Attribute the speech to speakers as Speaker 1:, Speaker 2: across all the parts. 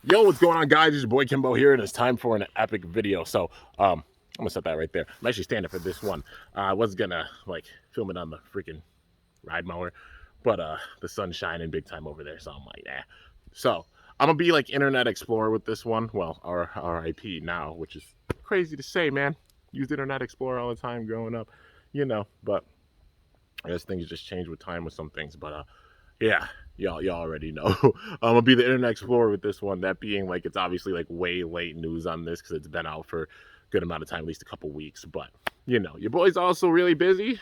Speaker 1: Yo, what's going on, guys? It's your boy Kimbo here, and it's time for an epic video. So, I'm gonna set that right there. I'm actually standing for this one. I was gonna film it on the freaking ride mower, but the sun's shining big time over there, so I'm like, nah. So I'm gonna be like Internet Explorer with this one. Well, RIP now, which is crazy to say, man. Used Internet Explorer all the time growing up, But I guess things just change with time with some things. But yeah, y'all already know. I'm gonna be the Internet Explorer with this one. That being it's obviously way late news on this because it's been out for a good amount of time, at least a couple weeks. But your boy's also really busy,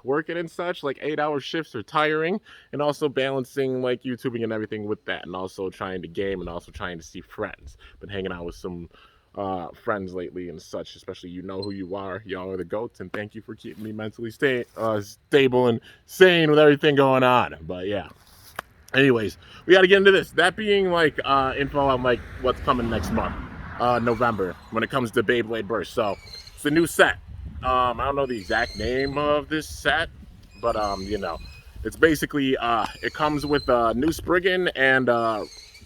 Speaker 1: working and such. Like 8-hour shifts are tiring, and also balancing YouTubing and everything with that, and also trying to game and also trying to see friends. Been hanging out with some friends lately and such, especially you know who you are. Y'all are the goats, and thank you for keeping me mentally stable and sane with everything going on. But yeah, anyways, we got to get into this. That being info on what's coming next month, November, when it comes to Beyblade Burst. So it's a new set. I don't know the exact name of this set, but it's basically it comes with a new Spriggan and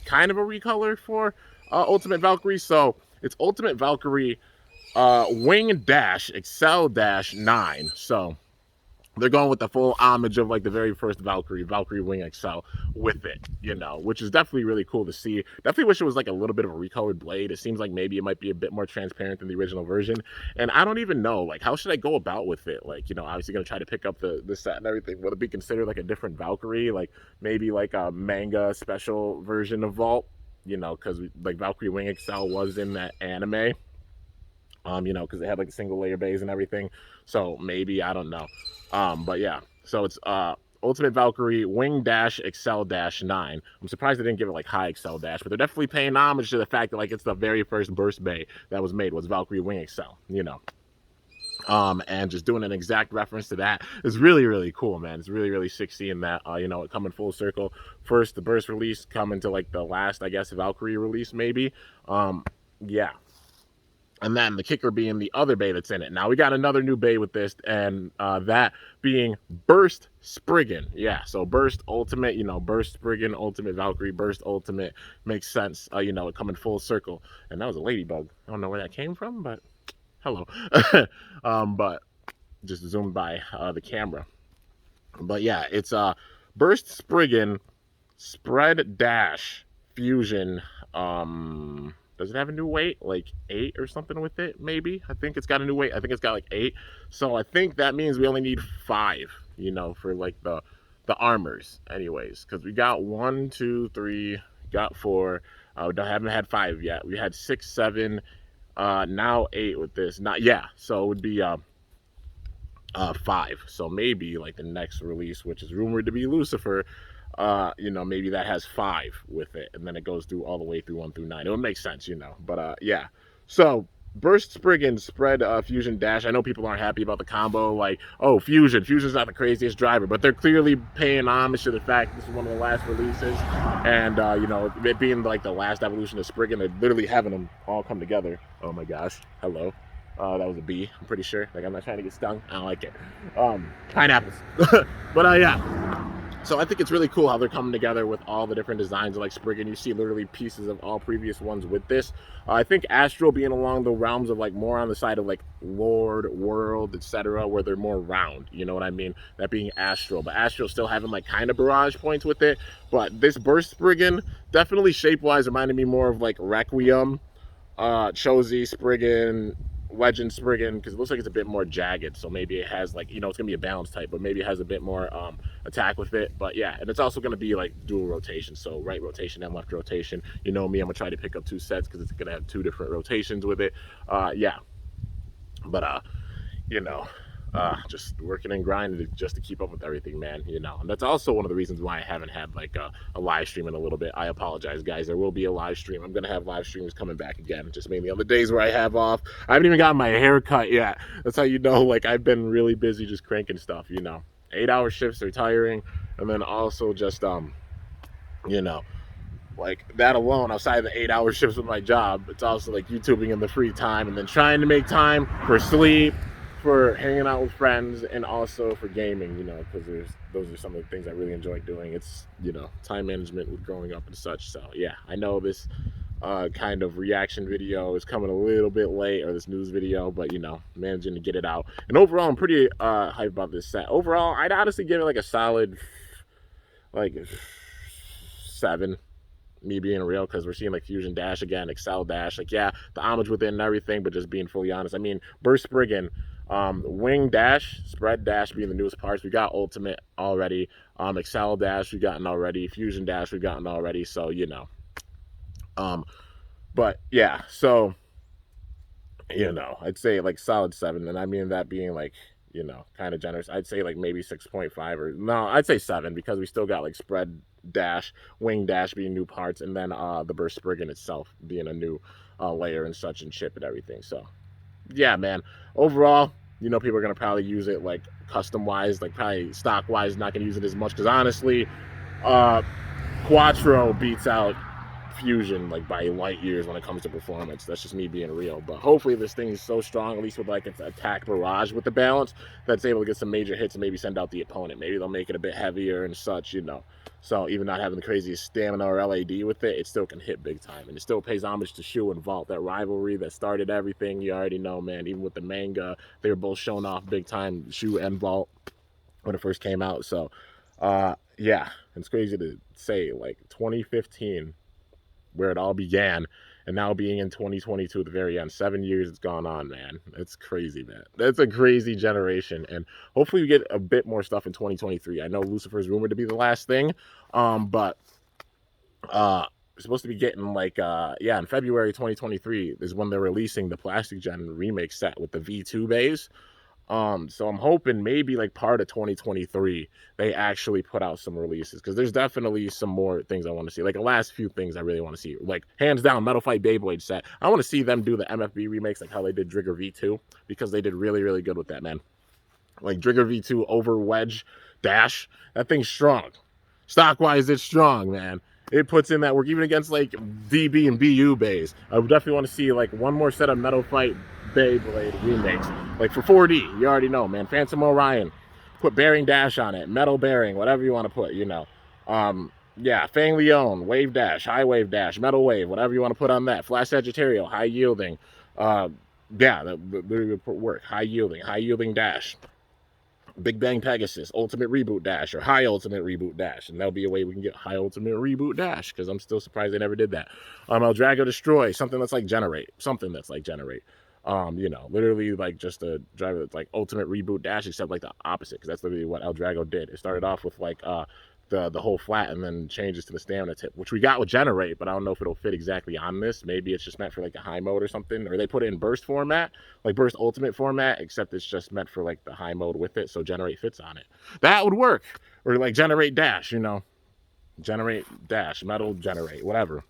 Speaker 1: kind of a recolor for Ultimate Valkyrie. So it's Ultimate Valkyrie Wing Dash Excel Dash 9. So they're going with the full homage of the very first Valkyrie Wing XL with it, which is definitely really cool to see. Definitely wish it was a little bit of a recolored blade. It seems like maybe it might be a bit more transparent than the original version. And I don't even know, how should I go about with it? Obviously gonna try to pick up the set and everything. Would it be considered a different Valkyrie? Maybe a manga special version of Vault? Because Valkyrie Wing XL was in that anime. Because they had a single layer base and everything. So maybe, I don't know. But yeah, so it's Ultimate Valkyrie Wing Dash Excel Dash 9. I'm surprised they didn't give it High Excel Dash, but they're definitely paying homage to the fact that it's the very first burst bay that was made was Valkyrie Wing Excel, and just doing an exact reference to that is really, really cool, man. It's really, really sick seeing that, it coming full circle. First, the burst release coming to the last, I guess, Valkyrie release, maybe. Yeah. And then the kicker being the other bay that's in it. Now we got another new bay with this, and that being Burst Spriggan. Yeah, so Burst Ultimate, Burst Spriggan, Ultimate Valkyrie, Burst Ultimate. Makes sense, it coming full circle. And that was a ladybug. I don't know where that came from, but hello. But just zoomed by the camera. But yeah, it's Burst Spriggan Spread Dash Fusion. Does it have a new weight? 8 or something with it, maybe? I think it's got a new weight. I think it's got 8. So I think that means we only need 5, for the armors, anyways. Because we got 1, 2, 3, got 4. We haven't had 5 yet. We had 6, 7, now 8 with this. Not yeah. So it would be 5. So maybe the next release, which is rumored to be Lucifer, maybe that has 5 with it, and then it goes through all the way through 1 through 9. It would make sense, But yeah. So Burst Spriggan Spread Fusion Dash. I know people aren't happy about the combo. Oh, Fusion's not the craziest driver, but they're clearly paying homage to the fact this is one of the last releases, and it being the last evolution of Spriggan, they're literally having them all come together. Oh my gosh, hello. That was a bee, I'm pretty sure. I'm not trying to get stung. I don't like it. Pineapples. But yeah. So I think it's really cool how they're coming together with all the different designs of Spriggan. You see literally pieces of all previous ones with this. I think Astral being along the realms of more on the side of Lord, World, etc., where they're more round. You know what I mean? That being Astral. But Astral still having kind of barrage points with it. But this Burst Spriggan definitely shape-wise reminded me more of Requiem, Chozy, Spriggan, Legend Spriggan, because it looks like it's a bit more jagged, so maybe it has it's gonna be a balance type, but maybe it has a bit more attack with it. But yeah, and it's also gonna be dual rotation, so right rotation and left rotation. You know me, I'm gonna try to pick up 2 sets because it's gonna have 2 different rotations with it. Yeah, but just working and grinding just to keep up with everything, man. And that's also one of the reasons why I haven't had a live stream in a little bit. I apologize, guys. There will be a live stream. I'm gonna have live streams coming back again, just mainly on the days where I have off. I haven't even gotten my hair cut yet. That's how I've been really busy just cranking stuff. 8-hour shifts are tiring, and then also just that alone, outside of the 8-hour shifts with my job, it's also YouTubing in the free time, and then trying to make time for sleep, for hanging out with friends, and also for gaming, because those are some of the things I really enjoy doing. It's, time management with growing up and such. So yeah, I know this kind of reaction video is coming a little bit late, or this news video, but managing to get it out. And overall, I'm pretty hyped about this set. Overall, I'd honestly give it like a solid like 7, me being real, because we're seeing like Fusion Dash again, Excel Dash, like yeah, the homage within and everything, but just being fully honest. I mean, Burst Spriggan, Wing Dash, Spread Dash being the newest parts. We got Ultimate already. Excel Dash we've gotten already. Fusion Dash we've gotten already. So but yeah, so I'd say like solid 7, and I mean that being like kind of generous. I'd say like maybe 6.5, or no, I'd say 7, because we still got like Spread Dash, Wing Dash being new parts, and then the Burst Spriggan itself being a new layer and such, and chip and everything. So yeah, man. Overall, people are gonna probably use it like custom wise, like probably stock wise, not gonna use it as much, because honestly, Quattro beats out Fusion like by light years when it comes to performance. That's just me being real. But hopefully this thing is so strong, at least with like its attack barrage with the balance, that's able to get some major hits and maybe send out the opponent. Maybe they'll make it a bit heavier and such, So even not having the craziest stamina or LAD with it, it still can hit big time. And it still pays homage to Shu and Vault, that rivalry that started everything. You already know, man. Even with the manga, they were both shown off big time, Shu and Vault, when it first came out. So yeah, it's crazy to say, like 2015, where it all began, and now being in 2022 at the very end. 7 years it's gone on, man. It's crazy, man. That's a crazy generation, and hopefully we get a bit more stuff in 2023. I know Lucifer's rumored to be the last thing, but we're supposed to be getting like yeah, in February 2023 is when they're releasing the Plastic Gen remake set with the V2 bays. So I'm hoping maybe like part of 2023 they actually put out some releases, because there's definitely some more things I want to see. Like the last few things I really want to see, like hands down Metal Fight Beyblade set. I want to see them do the MFB remakes, like how they did Drigger V2, because they did really, really good with that, man. Like Drigger V2 over Wedge Dash, that thing's strong. Stock wise, it's strong, man. It puts in that work even against like DB and BU bays. I would definitely want to see like one more set of Metal Fight Beyblade remakes, like for 4D. You already know, man. Phantom Orion, put Bearing Dash on it, Metal Bearing, whatever you want to put, yeah, Fang Leon, Wave Dash, High Wave Dash, Metal Wave, whatever you want to put on that. Flash Sagittario, High Yielding, yeah, that would work. High Yielding Dash. Big Bang Pegasus, Ultimate Reboot Dash, or High Ultimate Reboot Dash, and that'll be a way we can get High Ultimate Reboot Dash, because I'm still surprised they never did that. El Drago Destroy, something that's like Generate, literally like just a driver that's like Ultimate Reboot Dash, except like the opposite, because that's literally what El Drago did. It started off with like the whole flat, and then changes to the stamina tip, which we got with Generate, but I don't know if it'll fit exactly on this. Maybe it's just meant for like a high mode or something, or they put it in burst format, like burst ultimate format, except it's just meant for like the high mode with it, so Generate fits on it. That would work. Or like Generate Dash, Generate Dash, Metal Generate, whatever.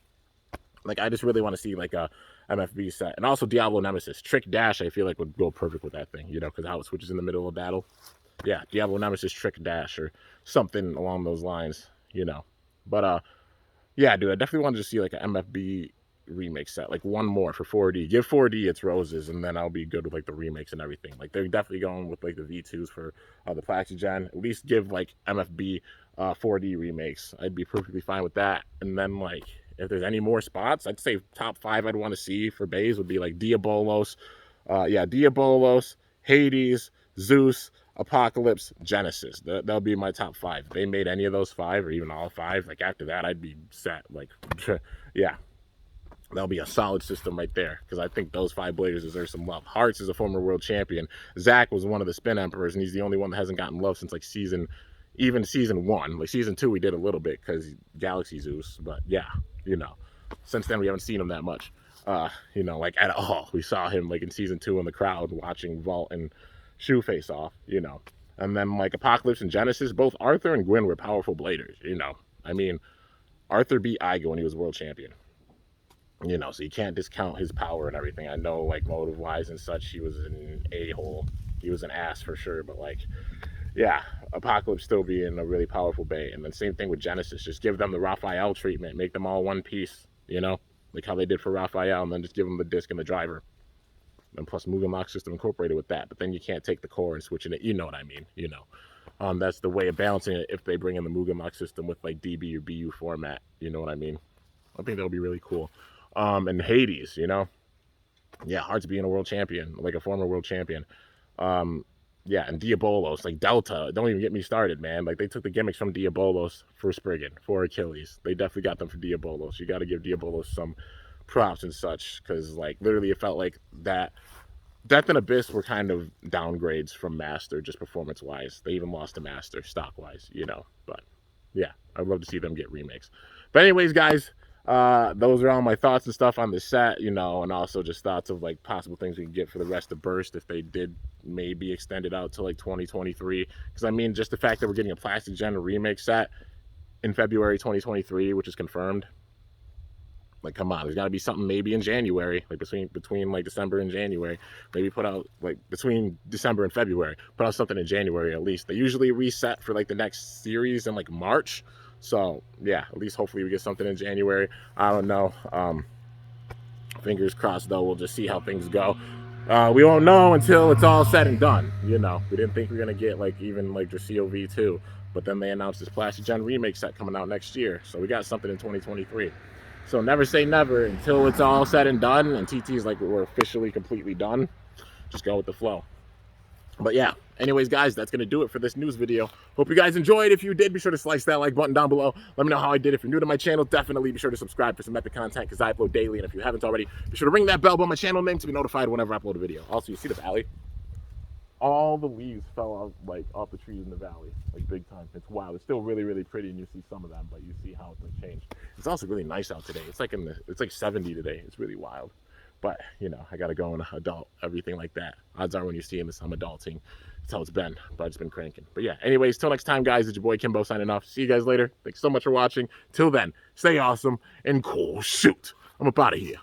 Speaker 1: Like I just really want to see like a MFB set. And also Diablo Nemesis. Trick Dash I feel like would go perfect with that thing, because how it switches in the middle of battle. Yeah, Diablo Nemesis Trick Dash, or something along those lines, But yeah, dude, I definitely wanted to see like an MFB remake set, like one more for 4D. Give 4D its roses, and then I'll be good with like the remakes and everything. Like they're definitely going with like the V2s for the Plastic Gen. At least give like MFB 4D remakes. I'd be perfectly fine with that. And then like if there's any more spots, I'd say top 5 I'd want to see for bays would be like Diabolos, Diabolos, Hades, Zeus, Apocalypse, Genesis. That'll be my top 5. If they made any of those 5, or even all 5, like after that I'd be set. Like yeah, that'll be a solid system right there, because I think those 5 Bladers deserve some love. Hearts is a former world champion. Zach was one of the Spin Emperors, and he's the only one that hasn't gotten love since like season 1. Like season 2 we did a little bit because Galaxy Zeus, but yeah, since then we haven't seen him that much, like at all. We saw him like in season 2 in the crowd watching Vault and Shu face off, and then like Apocalypse and Genesis, both Arthur and Gwyn were powerful bladers, I mean, Arthur beat Igo when he was world champion, so you can't discount his power and everything. I know like motive wise and such, he was an a-hole, he was an ass for sure, but like yeah, Apocalypse still being a really powerful bait. And then same thing with Genesis, just give them the Raphael treatment, make them all one piece, like how they did for Raphael, and then just give them the disc and the driver, and plus Mugen Lock system incorporated with that. But then you can't take the core and switch it, you know what I mean, that's the way of balancing it if they bring in the Mugen Lock system with like DB or BU format, you know what I mean. I think that'll be really cool. and Hades, you know. Yeah, Hearts being a world champion, like a former world champion. Yeah, and Diabolos, like Delta, don't even get me started, man. Like, they took the gimmicks from Diabolos for Spriggan, for Achilles. They definitely got them for Diabolos. You got to give Diabolos some props and such, because, like, literally it felt like that Death and Abyss were kind of downgrades from Master, just performance-wise. They even lost to Master, stock-wise, you know. But, yeah, I'd love to see them get remakes. But anyways, guys, those are all my thoughts and stuff on the set, you know, and also just thoughts of, like, possible things we can get for the rest of Burst if they did maybe extend it out to, like, 2023. Because, I mean, just the fact that we're getting a Plastic Gen remake set in February 2023, which is confirmed. Like, come on, there's got to be something maybe in January, like between like December and January. Maybe put out, like, between December and February, put out something in January at least. They usually reset for, like, the next series in, like, March. So, yeah, at least hopefully we get something in January. I don't know. Fingers crossed, though. We'll just see how things go. We won't know until it's all said and done, you know. We didn't think we were going to get, like, even, like, the COV2. But then they announced this Plastic Gen remake set coming out next year. So we got something in 2023. So never say never until it's all said and done. And TT's like, we're officially completely done. Just go with the flow. But yeah, anyways, guys, that's going to do it for this news video. Hope you guys enjoyed. If you did, be sure to slice that like button down below. Let me know how I did. If you're new to my channel, definitely be sure to subscribe for some epic content because I upload daily. And if you haven't already, be sure to ring that bell by my channel name to be notified whenever I upload a video. Also, you see the valley? All the leaves fell out, like, off the trees in the valley, like, big time. It's wild. It's still really, really pretty, and you see some of them, but you see how it's, like, changed. It's also really nice out today. It's like it's like 70 today. It's really wild. But, you know, I gotta go and adult, everything like that. Odds are when you see this, I'm adulting. That's how it's been. But it's been cranking. But yeah, anyways, till next time, guys, it's your boy Kimbo signing off. See you guys later. Thanks so much for watching. Till then, stay awesome and cool. Shoot. I'm up out of here.